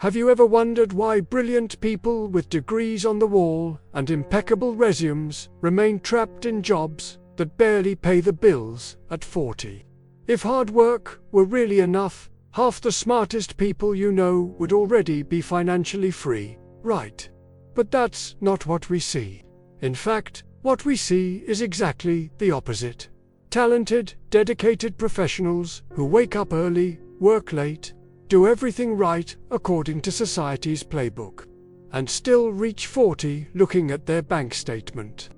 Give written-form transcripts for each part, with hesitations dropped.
Have you ever wondered why brilliant people with degrees on the wall and impeccable resumes remain trapped in jobs that barely pay the bills at 40? If hard work were really enough, half the smartest people you know would already be financially free, right? But that's not what we see. In fact, what we see is exactly the opposite. Talented, dedicated professionals who wake up early, work late, do everything right according to society's playbook, and still reach 40 looking at their bank statement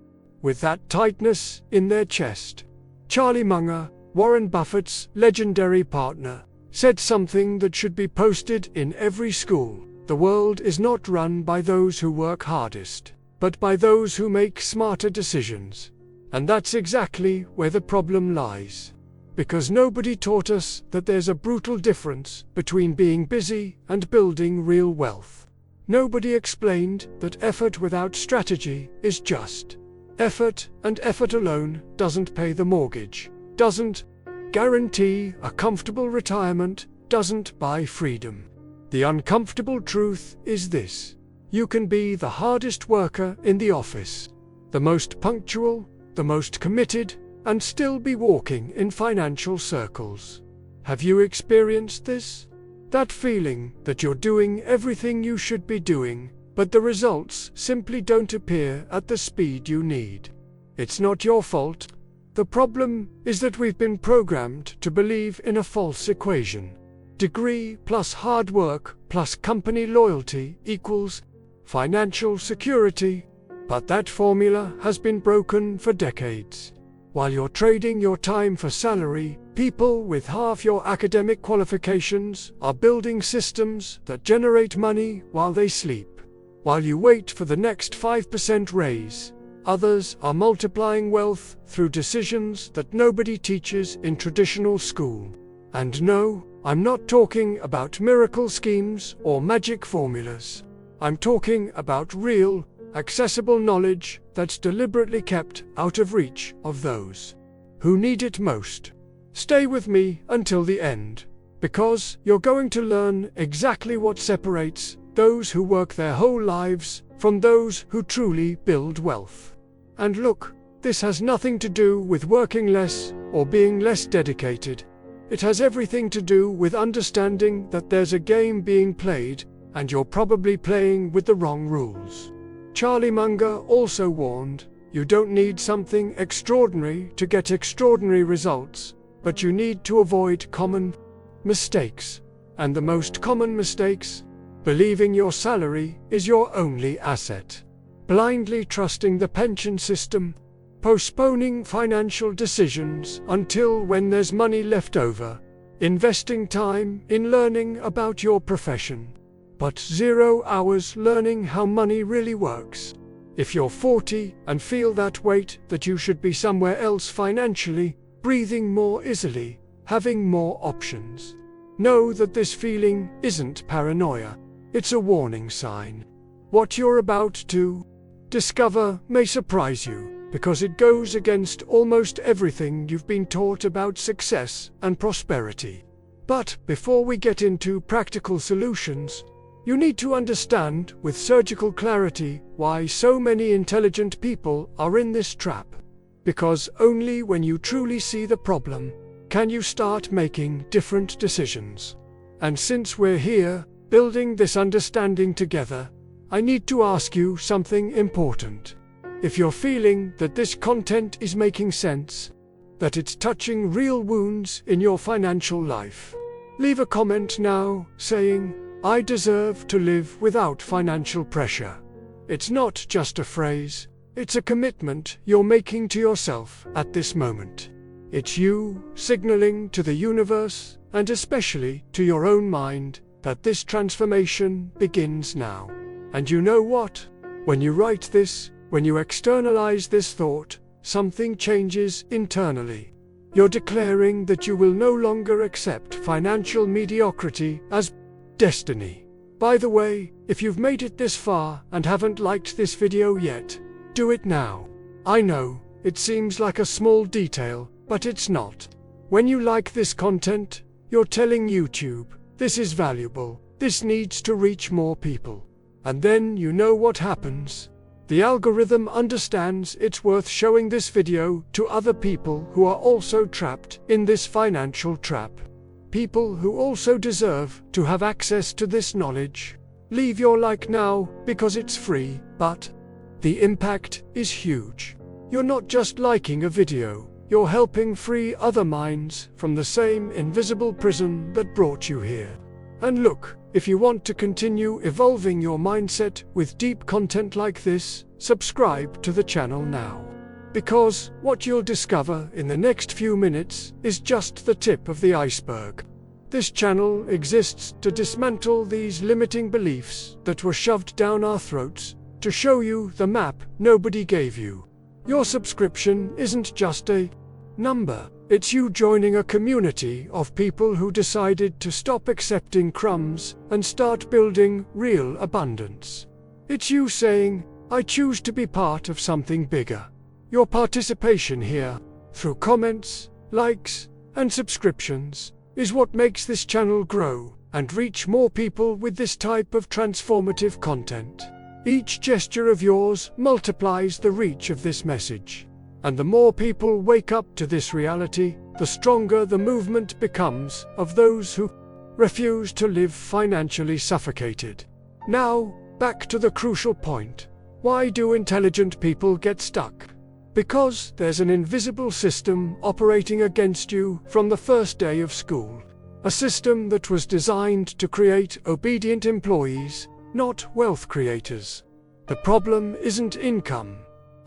with that tightness in their chest. Charlie Munger, Warren Buffett's legendary partner, said something that should be posted in every school. The world is not run by those who work hardest, but by those who make smarter decisions. And that's exactly where the problem lies. Because nobody taught us that there's a brutal difference between being busy and building real wealth. Nobody explained that effort without strategy is just effort, and effort alone doesn't pay the mortgage, doesn't guarantee a comfortable retirement, doesn't buy freedom. The uncomfortable truth is this: you can be the hardest worker in the office, the most punctual, the most committed, and still be walking in financial circles. Have you experienced this? That feeling that you're doing everything you should be doing, but the results simply don't appear at the speed you need. It's not your fault. The problem is that we've been programmed to believe in a false equation. Degree plus hard work plus company loyalty equals financial security. But that formula has been broken for decades. While you're trading your time for salary, people with half your academic qualifications are building systems that generate money while they sleep. While you wait for the next 5% raise, others are multiplying wealth through decisions that nobody teaches in traditional school. And no, I'm not talking about miracle schemes or magic formulas. I'm talking about real, accessible knowledge that's deliberately kept out of reach of those who need it most. Stay with me until the end, because you're going to learn exactly what separates those who work their whole lives from those who truly build wealth. And look, this has nothing to do with working less or being less dedicated. It has everything to do with understanding that there's a game being played, and you're probably playing with the wrong rules. Charlie Munger also warned, you don't need something extraordinary to get extraordinary results, but you need to avoid common mistakes. And the most common mistakes? Believing your salary is your only asset, blindly trusting the pension system, postponing financial decisions until when there's money left over, investing time in learning about your profession, but 0 hours learning how money really works. If you're 40 and feel that weight that you should be somewhere else financially, breathing more easily, having more options, know that this feeling isn't paranoia. It's a warning sign. What you're about to discover may surprise you, because it goes against almost everything you've been taught about success and prosperity. But before we get into practical solutions, you need to understand with surgical clarity why so many intelligent people are in this trap. Because only when you truly see the problem can you start making different decisions. And since we're here, building this understanding together, I need to ask you something important. If you're feeling that this content is making sense, that it's touching real wounds in your financial life, leave a comment now saying, I deserve to live without financial pressure. It's not just a phrase, it's a commitment you're making to yourself at this moment. It's you signaling to the universe, and especially to your own mind, that this transformation begins now. And you know what? When you write this, when you externalize this thought, something changes internally. You're declaring that you will no longer accept financial mediocrity as destiny. By the way, if you've made it this far and haven't liked this video yet, do it now. I know, it seems like a small detail, but it's not. When you like this content, you're telling YouTube, this is valuable, This needs to reach more people. And then you know what happens. The algorithm understands it's worth showing this video to other people who are also trapped in this financial trap. People who also deserve to have access to this knowledge. Leave your like now because it's free, but the impact is huge. You're not just liking a video, you're helping free other minds from the same invisible prison that brought you here. And look, if you want to continue evolving your mindset with deep content like this, subscribe to the channel now. Because what you'll discover in the next few minutes is just the tip of the iceberg. This channel exists to dismantle these limiting beliefs that were shoved down our throats, to show you the map nobody gave you. Your subscription isn't just a number. It's you joining a community of people who decided to stop accepting crumbs and start building real abundance. It's you saying, I choose to be part of something bigger. Your participation here, through comments, likes, and subscriptions, is what makes this channel grow and reach more people with this type of transformative content. Each gesture of yours multiplies the reach of this message. And the more people wake up to this reality, the stronger the movement becomes of those who refuse to live financially suffocated. Now, back to the crucial point. Why do intelligent people get stuck? Because there's an invisible system operating against you from the first day of school. A system that was designed to create obedient employees, not wealth creators. The problem isn't income.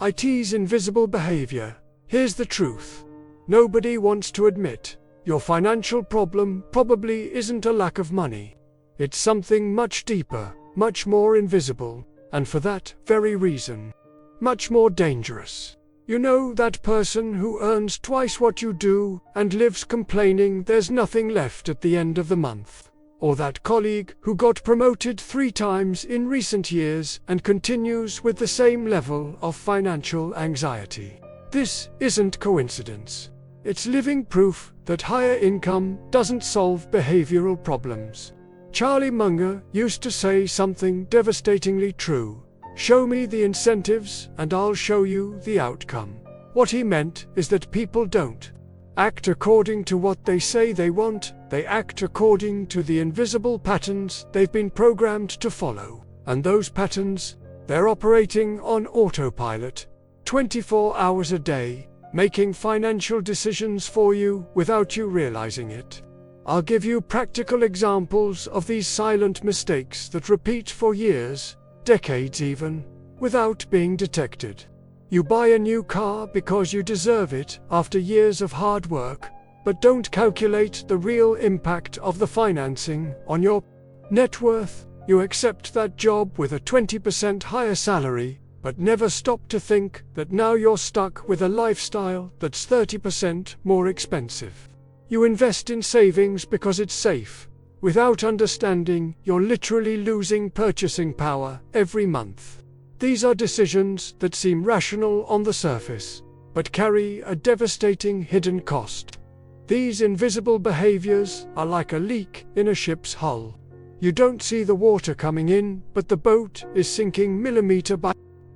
IT's invisible behavior. Here's the truth. Nobody wants to admit your financial problem probably isn't a lack of money. It's something much deeper, much more invisible, and for that very reason, much more dangerous. You know that person who earns twice what you do and lives complaining there's nothing left at the end of the month. Or that colleague who got promoted 3 times in recent years and continues with the same level of financial anxiety. This isn't coincidence. It's living proof that higher income doesn't solve behavioral problems. Charlie Munger used to say something devastatingly true. Show me the incentives and I'll show you the outcome. What he meant is that people don't act according to what they say they want, they act according to the invisible patterns they've been programmed to follow. And those patterns, they're operating on autopilot, 24 hours a day, making financial decisions for you without you realizing it. I'll give you practical examples of these silent mistakes that repeat for years, decades even, without being detected. You buy a new car because you deserve it after years of hard work, but don't calculate the real impact of the financing on your net worth. You accept that job with a 20% higher salary, but never stop to think that now you're stuck with a lifestyle that's 30% more expensive. You invest in savings because it's safe, without understanding you're literally losing purchasing power every month. These are decisions that seem rational on the surface, but carry a devastating hidden cost. These invisible behaviors are like a leak in a ship's hull. You don't see the water coming in, but the boat is sinking millimeter by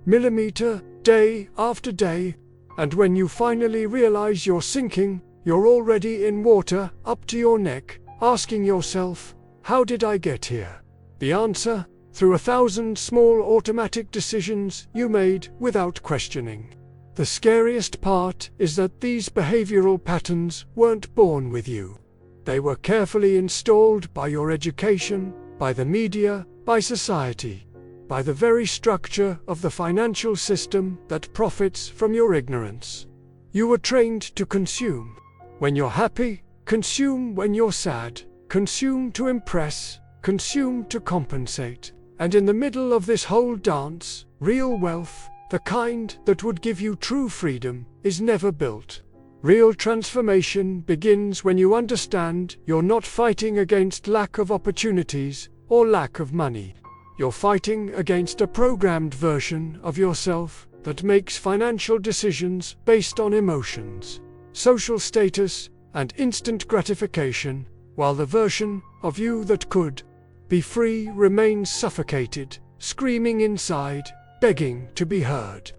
millimeter, day after day, and when you finally realize you're sinking, you're already in water up to your neck, asking yourself, how did I get here? The answer? Through 1,000 small automatic decisions you made without questioning. The scariest part is that these behavioral patterns weren't born with you. They were carefully installed by your education, by the media, by society, by the very structure of the financial system that profits from your ignorance. You were trained to consume. When you're happy, consume. When you're sad, consume to impress, consume to compensate. And in the middle of this whole dance, real wealth, the kind that would give you true freedom, is never built. Real transformation begins when you understand you're not fighting against lack of opportunities or lack of money. You're fighting against a programmed version of yourself that makes financial decisions based on emotions, social status, and instant gratification, while the version of you that could Be free remains suffocated, screaming inside, begging to be heard.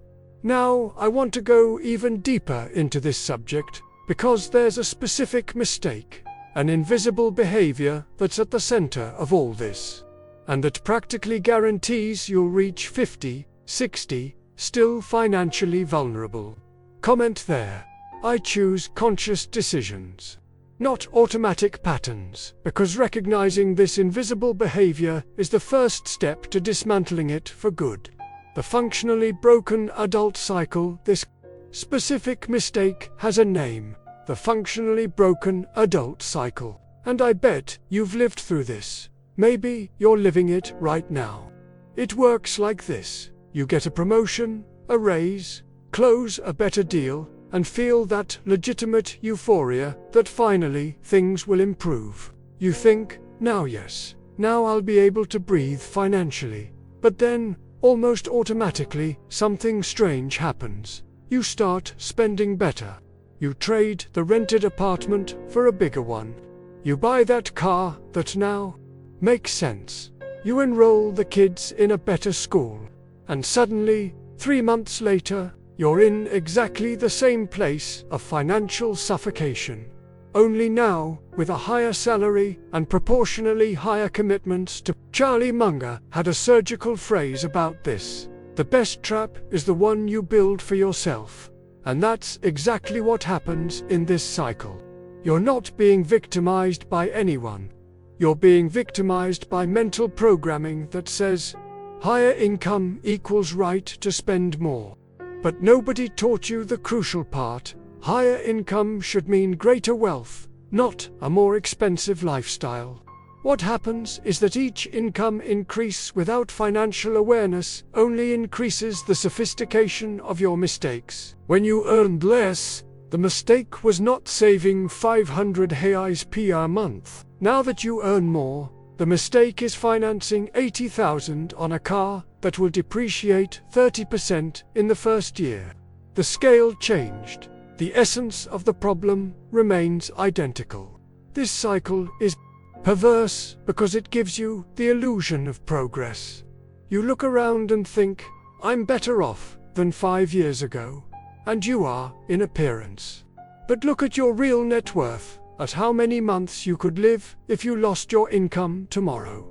Now, I want to go even deeper into this subject, because there's a specific mistake, an invisible behavior that's at the center of all this, and that practically guarantees you'll reach 50, 60, still financially vulnerable. Comment there. I choose conscious decisions, not automatic patterns, because recognizing this invisible behavior is the first step to dismantling it for good. The functionally broken adult cycle. This specific mistake has a name, the functionally broken adult cycle. And I bet you've lived through this. Maybe you're living it right now. It works like this. You get a promotion, a raise, close a better deal, and feel that legitimate euphoria that finally things will improve. You think, now yes, now I'll be able to breathe financially. But then, almost automatically, something strange happens. You start spending better. You trade the rented apartment for a bigger one. You buy that car that now makes sense. You enroll the kids in a better school. And suddenly, 3 months later, you're in exactly the same place of financial suffocation. Only now, with a higher salary and proportionally higher commitments to. Charlie Munger had a surgical phrase about this. The best trap is the one you build for yourself. And that's exactly what happens in this cycle. You're not being victimized by anyone. You're being victimized by mental programming that says, higher income equals right to spend more. But nobody taught you the crucial part. Higher income should mean greater wealth, not a more expensive lifestyle. What happens is that each income increase without financial awareness only increases the sophistication of your mistakes. When you earned less, the mistake was not saving 500 reais per month. Now that you earn more, the mistake is financing 80,000 on a car that will depreciate 30% in the first year. The scale changed. The essence of the problem remains identical. This cycle is perverse because it gives you the illusion of progress. You look around and think, I'm better off than 5 years ago. And you are, in appearance. But look at your real net worth, at how many months you could live if you lost your income tomorrow.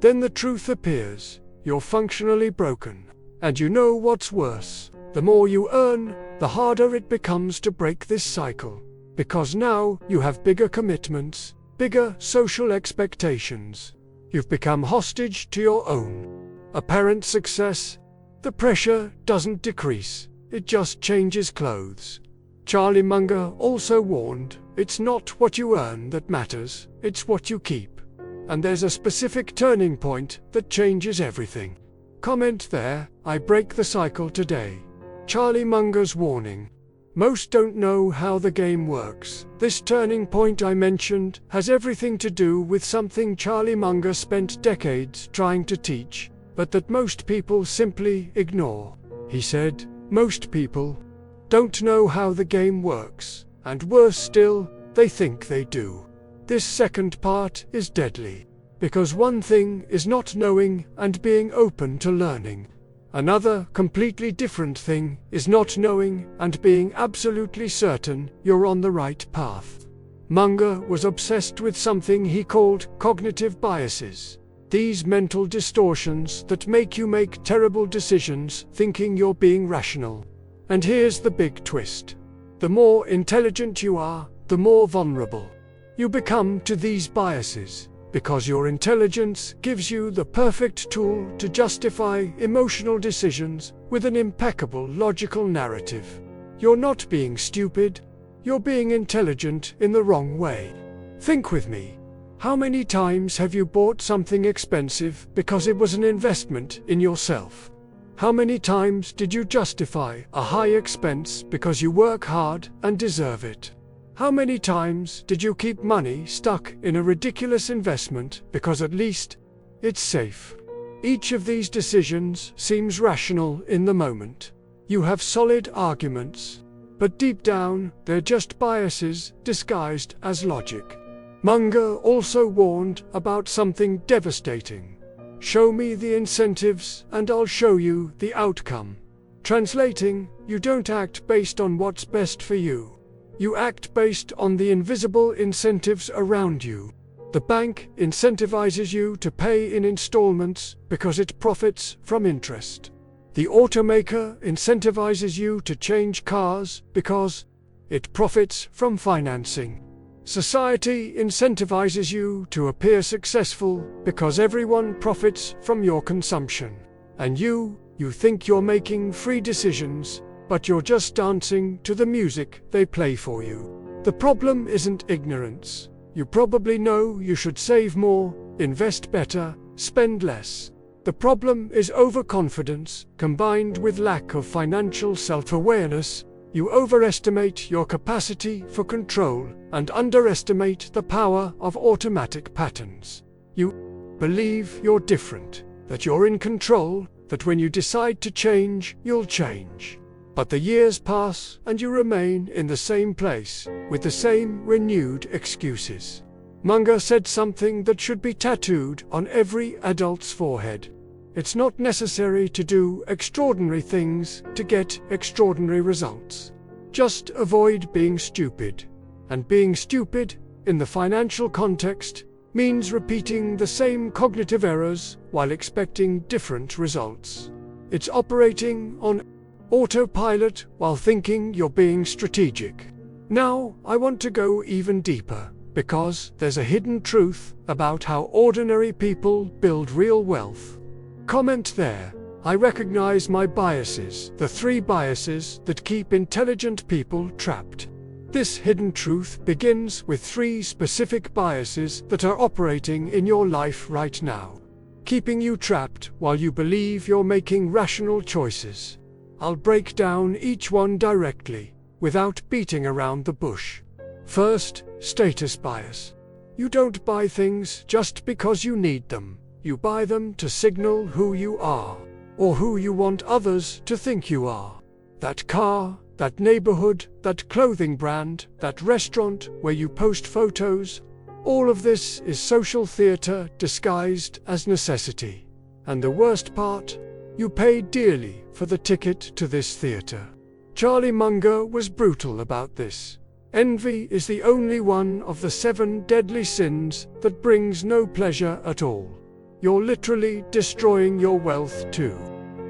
Then the truth appears. You're functionally broken. And you know what's worse. The more you earn, the harder it becomes to break this cycle. Because now you have bigger commitments, bigger social expectations. You've become hostage to your own apparent success. The pressure doesn't decrease, it just changes clothes. Charlie Munger also warned, it's not what you earn that matters, it's what you keep. And there's a specific turning point that changes everything. Comment there. I break the cycle today. Charlie Munger's warning. Most don't know how the game works. This turning point I mentioned has everything to do with something Charlie Munger spent decades trying to teach, but that most people simply ignore. He said, most people don't know how the game works, and worse still, they think they do. This second part is deadly, because one thing is not knowing and being open to learning. Another completely different thing is not knowing and being absolutely certain you're on the right path. Munger was obsessed with something he called cognitive biases. These mental distortions that make you make terrible decisions thinking you're being rational. And here's the big twist. The more intelligent you are, the more vulnerable you become to these biases, because your intelligence gives you the perfect tool to justify emotional decisions with an impeccable logical narrative. You're not being stupid, you're being intelligent in the wrong way. Think with me. How many times have you bought something expensive because it was an investment in yourself? How many times did you justify a high expense because you work hard and deserve it? How many times did you keep money stuck in a ridiculous investment because at least it's safe? Each of these decisions seems rational in the moment. You have solid arguments, but deep down, they're just biases disguised as logic. Munger also warned about something devastating. Show me the incentives and I'll show you the outcome. Translating, you don't act based on what's best for you. You act based on the invisible incentives around you. The bank incentivizes you to pay in installments because it profits from interest. The automaker incentivizes you to change cars because it profits from financing. Society incentivizes you to appear successful because everyone profits from your consumption. And you think you're making free decisions, but you're just dancing to the music they play for you. The problem isn't ignorance. You probably know you should save more, invest better, spend less. The problem is overconfidence combined with lack of financial self-awareness. You overestimate your capacity for control and underestimate the power of automatic patterns. You believe you're different, that you're in control, that when you decide to change, you'll change. But the years pass and you remain in the same place, with the same renewed excuses. Munger said something that should be tattooed on every adult's forehead. It's not necessary to do extraordinary things to get extraordinary results. Just avoid being stupid. And being stupid, in the financial context, means repeating the same cognitive errors while expecting different results. It's operating on autopilot while thinking you're being strategic. Now, I want to go even deeper, because there's a hidden truth about how ordinary people build real wealth. Comment there. I recognize my biases, the 3 biases that keep intelligent people trapped. This hidden truth begins with 3 specific biases that are operating in your life right now, keeping you trapped while you believe you're making rational choices. I'll break down each one directly, without beating around the bush. First, status bias. You don't buy things just because you need them. You buy them to signal who you are, or who you want others to think you are. That car, that neighborhood, that clothing brand, that restaurant where you post photos, all of this is social theater disguised as necessity. And the worst part, you pay dearly for the ticket to this theater. Charlie Munger was brutal about this. Envy is the only one of the 7 deadly sins that brings no pleasure at all. You're literally destroying your wealth too.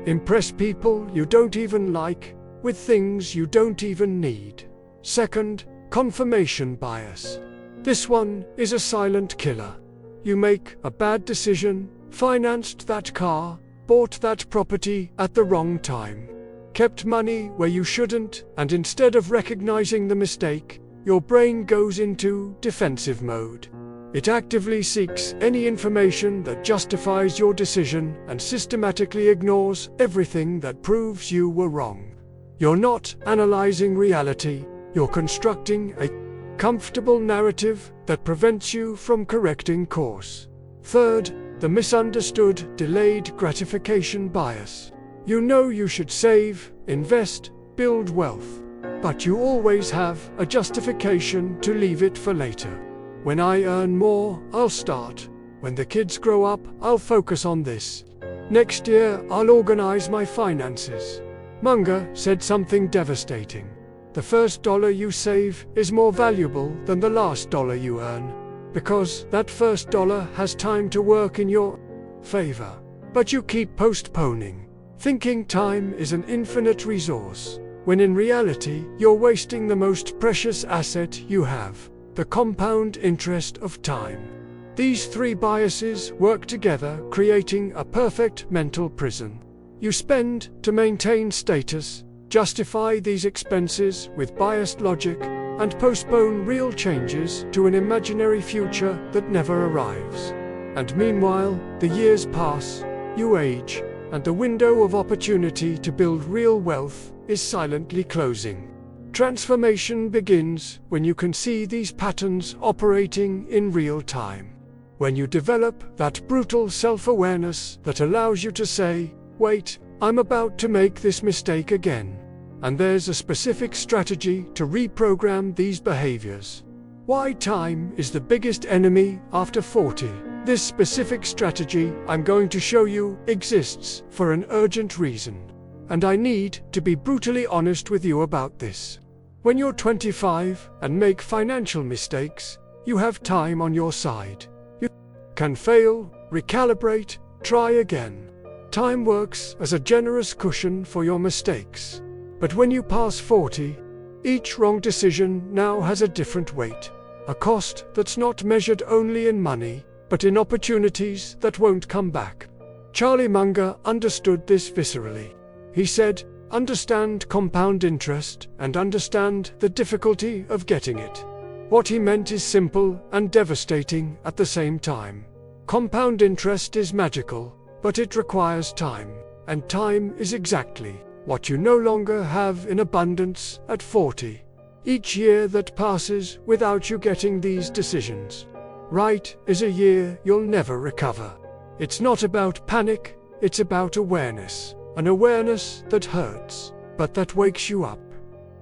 Impress people you don't even like with things you don't even need. Second, confirmation bias. This one is a silent killer. You make a bad decision, financed that car, bought that property at the wrong time, kept money where you shouldn't, and instead of recognizing the mistake, your brain goes into defensive mode. It actively seeks any information that justifies your decision and systematically ignores everything that proves you were wrong. You're not analyzing reality, you're constructing a comfortable narrative that prevents you from correcting course. Third, the misunderstood delayed gratification bias. You know you should save, invest, build wealth, but you always have a justification to leave it for later. When I earn more, I'll start. When the kids grow up, I'll focus on this. Next year, I'll organize my finances. Munger said something devastating. The first dollar you save is more valuable than the last dollar you earn, because that first dollar has time to work in your favor. But you keep postponing, thinking time is an infinite resource, when in reality, you're wasting the most precious asset you have. The compound interest of time. These 3 biases work together, creating a perfect mental prison. You spend to maintain status, justify these expenses with biased logic, and postpone real changes to an imaginary future that never arrives. And meanwhile, the years pass, you age, and the window of opportunity to build real wealth is silently closing. Transformation begins when you can see these patterns operating in real time. When you develop that brutal self-awareness that allows you to say, wait, I'm about to make this mistake again. And there's a specific strategy to reprogram these behaviors. Why time is the biggest enemy after 40. This specific strategy I'm going to show you exists for an urgent reason. And I need to be brutally honest with you about this. When you're 25 and make financial mistakes, you have time on your side. You can fail, recalibrate, try again. Time works as a generous cushion for your mistakes. But when you pass 40, each wrong decision now has a different weight. A cost that's not measured only in money, but in opportunities that won't come back. Charlie Munger understood this viscerally. He said, "Understand compound interest and understand the difficulty of getting it." What he meant is simple and devastating at the same time. Compound interest is magical, but it requires time, and time is exactly what you no longer have in abundance at 40. Each year that passes without you getting these decisions right is a year you'll never recover. It's not about panic, it's about awareness. An awareness that hurts, but that wakes you up.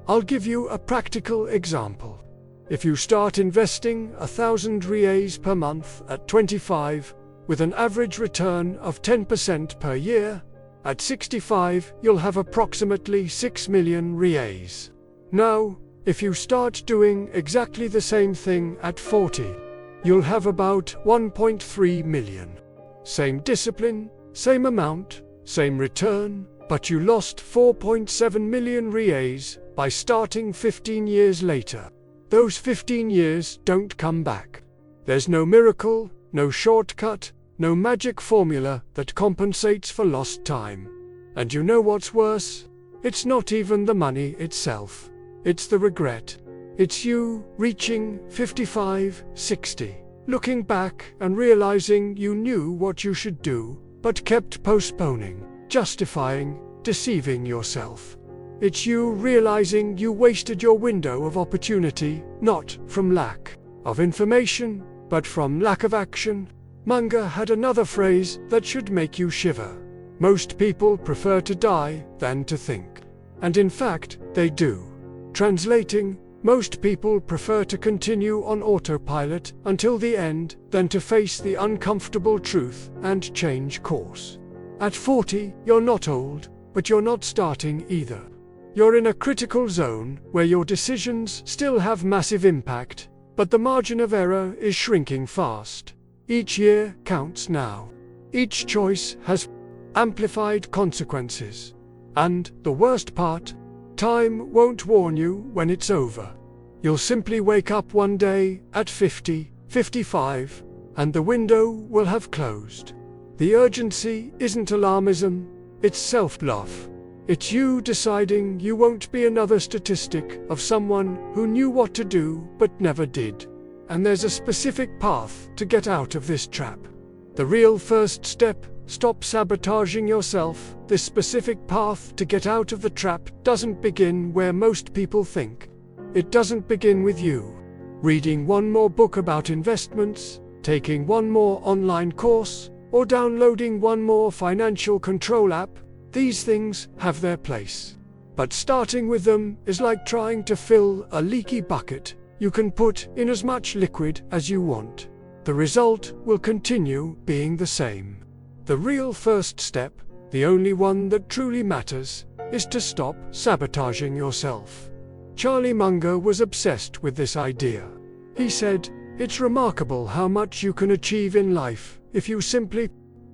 I'll give you a practical example. If you start investing 1,000 reais per month at 25, with an average return of 10% per year, at 65 you'll have approximately 6 million reais. Now, if you start doing exactly the same thing at 40, you'll have about 1.3 million. Same discipline, same amount, same return, but you lost 4.7 million reais by starting 15 years later. Those 15 years don't come back. There's no miracle, no shortcut, no magic formula that compensates for lost time. And you know what's worse? It's not even the money itself. It's the regret. It's you reaching 55, 60, looking back and realizing you knew what you should do, but kept postponing, justifying, deceiving yourself. It's you realizing you wasted your window of opportunity, not from lack of information, but from lack of action. Munger had another phrase that should make you shiver. Most people prefer to die than to think. And in fact, they do. Translating, most people prefer to continue on autopilot until the end than to face the uncomfortable truth and change course. At 40, you're not old, but you're not starting either. You're in a critical zone where your decisions still have massive impact, but the margin of error is shrinking fast. Each year counts now. Each choice has amplified consequences. And the worst part, time won't warn you when it's over. You'll simply wake up one day at 50, 55, and the window will have closed. The urgency isn't alarmism, it's self-love. It's you deciding you won't be another statistic of someone who knew what to do but never did. And there's a specific path to get out of this trap. The real first step, stop sabotaging yourself. This specific path to get out of the trap doesn't begin where most people think. It doesn't begin with you reading one more book about investments, taking one more online course, or downloading one more financial control app. These things have their place. But starting with them is like trying to fill a leaky bucket. You can put in as much liquid as you want. The result will continue being the same. The real first step, the only one that truly matters, is to stop sabotaging yourself. Charlie Munger was obsessed with this idea. He said, "It's remarkable how much you can achieve in life if you simply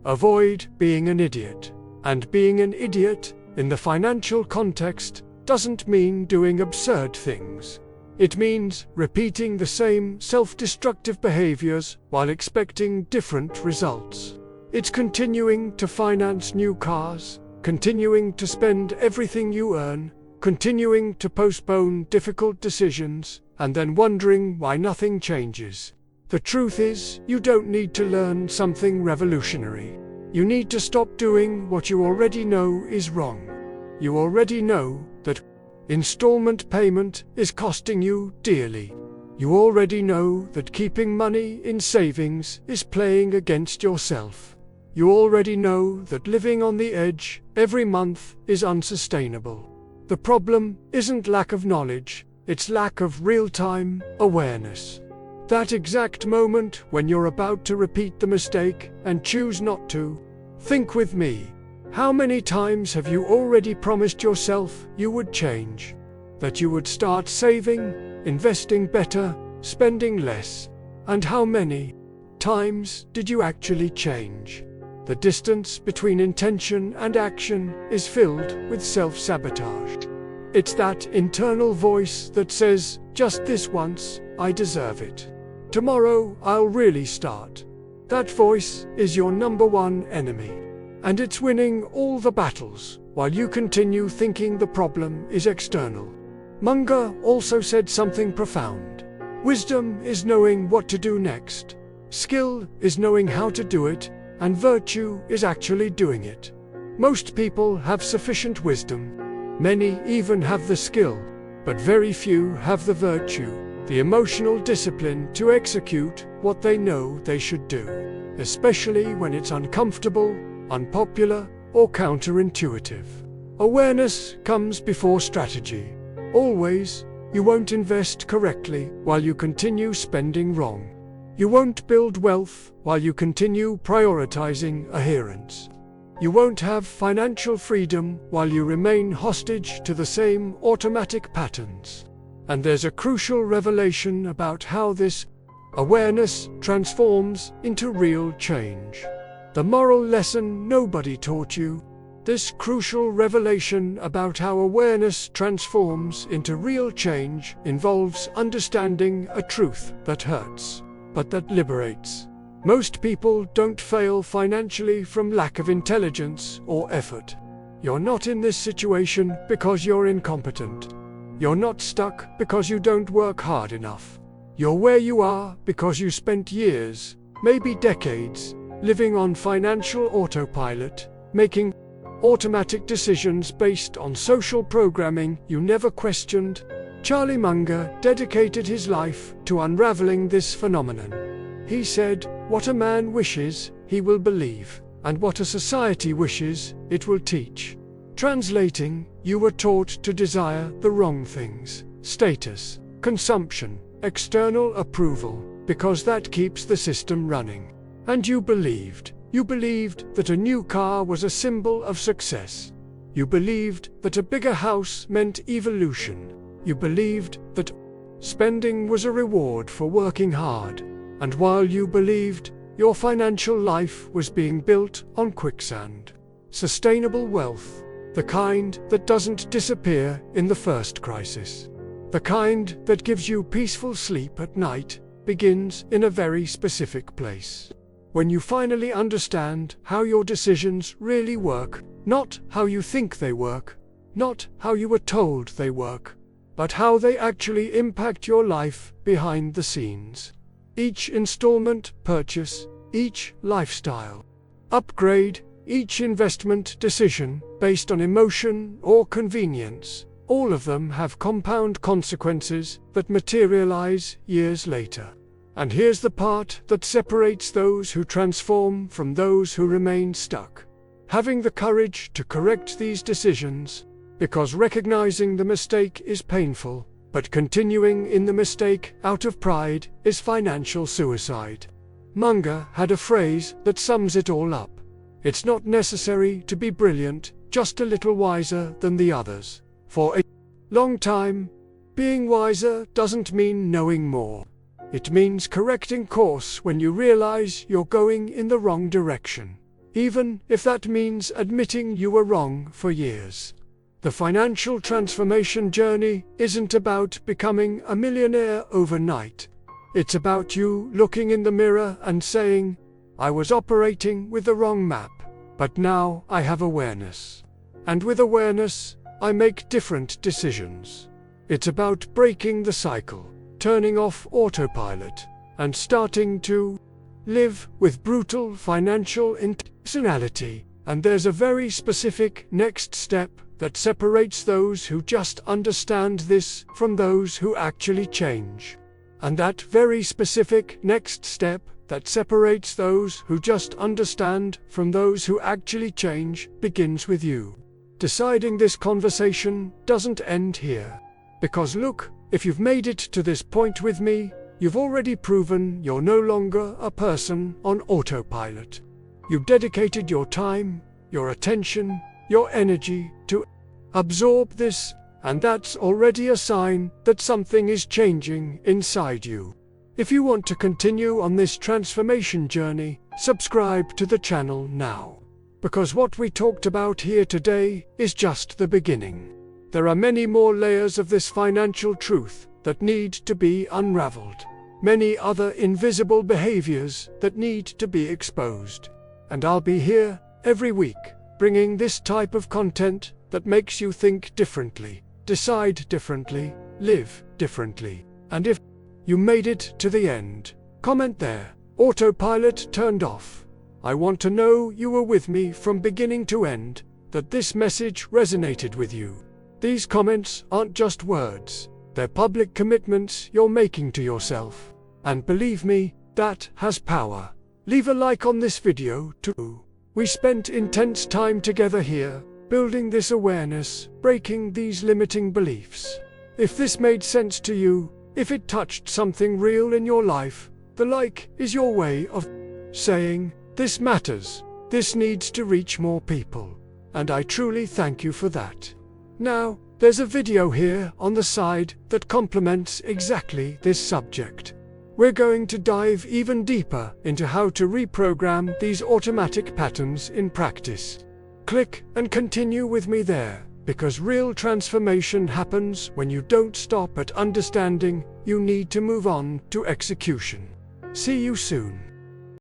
avoid being an idiot." And being an idiot, in the financial context, doesn't mean doing absurd things. It means repeating the same self-destructive behaviors while expecting different results. It's continuing to finance new cars, continuing to spend everything you earn, continuing to postpone difficult decisions, and then wondering why nothing changes. The truth is, you don't need to learn something revolutionary. You need to stop doing what you already know is wrong. You already know that installment payment is costing you dearly. You already know that keeping money in savings is playing against yourself. You already know that living on the edge every month is unsustainable. The problem isn't lack of knowledge, It's lack of real-time awareness. That exact moment when you're about to repeat the mistake and choose not to. Think with me. How many times have you already promised yourself you would change? That you would start saving, investing better, spending less? And how many times did you actually change? The distance between intention and action is filled with self-sabotage. It's that internal voice that says, just this once, I deserve it. Tomorrow, I'll really start. That voice is your number one enemy. And it's winning all the battles, while you continue thinking the problem is external. Munger also said something profound. Wisdom is knowing what to do next. Skill is knowing how to do it, and virtue is actually doing it. Most people have sufficient wisdom. Many even have the skill, but very few have the virtue, the emotional discipline to execute what they know they should do, especially when it's uncomfortable, unpopular, or counterintuitive. Awareness comes before strategy. Always, you won't invest correctly while you continue spending wrong. You won't build wealth while you continue prioritizing adherence. You won't have financial freedom while you remain hostage to the same automatic patterns. And there's a crucial revelation about how this awareness transforms into real change. The moral lesson nobody taught you. This crucial revelation about how awareness transforms into real change involves understanding a truth that hurts, but that liberates. Most people don't fail financially from lack of intelligence or effort. You're not in this situation because you're incompetent. You're not stuck because you don't work hard enough. You're where you are because you spent years, maybe decades, living on financial autopilot, making automatic decisions based on social programming you never questioned. Charlie Munger dedicated his life to unraveling this phenomenon. He said, "What a man wishes, he will believe, and what a society wishes, it will teach." Translating, you were taught to desire the wrong things: status, consumption, external approval, because that keeps the system running. And you believed that a new car was a symbol of success. You believed that a bigger house meant evolution. You believed that spending was a reward for working hard. And while you believed, your financial life was being built on quicksand. Sustainable wealth, the kind that doesn't disappear in the first crisis, the kind that gives you peaceful sleep at night, begins in a very specific place. When you finally understand how your decisions really work, not how you think they work, not how you were told they work, but how they actually impact your life behind the scenes. Each installment purchase, each lifestyle upgrade, each investment decision based on emotion or convenience, all of them have compound consequences that materialize years later. And here's the part that separates those who transform from those who remain stuck. Having the courage to correct these decisions, because recognizing the mistake is painful, but continuing in the mistake out of pride is financial suicide. Munger had a phrase that sums it all up. It's not necessary to be brilliant, just a little wiser than the others. For a long time, being wiser doesn't mean knowing more. It means correcting course when you realize you're going in the wrong direction, even if that means admitting you were wrong for years. The financial transformation journey isn't about becoming a millionaire overnight. It's about you looking in the mirror and saying, "I was operating with the wrong map, but now I have awareness. And with awareness, I make different decisions." It's about breaking the cycle, turning off autopilot, and starting to live with brutal financial intentionality. And there's a very specific next step that separates those who just understand this from those who actually change. And that very specific next step that separates those who just understand from those who actually change begins with you. Deciding this conversation doesn't end here. Because look, If you've made it to this point with me, you've already proven you're no longer a person on autopilot. You've dedicated your time, your attention, your energy to absorb this, and that's already a sign that something is changing inside you. If you want to continue on this transformation journey, subscribe to the channel now. Because what we talked about here today is just the beginning. There are many more layers of this financial truth that need to be unraveled. Many other invisible behaviors that need to be exposed. And I'll be here every week, bringing this type of content that makes you think differently, decide differently, live differently. And if you made it to the end, comment there, autopilot turned off. I want to know you were with me from beginning to end, that this message resonated with you. These comments aren't just words, they're public commitments you're making to yourself. And believe me, that has power. Leave a like on this video too. We spent intense time together here, building this awareness, breaking these limiting beliefs. If this made sense to you, if it touched something real in your life, the like is your way of saying, this matters, this needs to reach more people. And I truly thank you for that. Now, there's a video here on the side that complements exactly this subject. We're going to dive even deeper into how to reprogram these automatic patterns in practice. Click and continue with me there, because real transformation happens when you don't stop at understanding, you need to move on to execution. See you soon.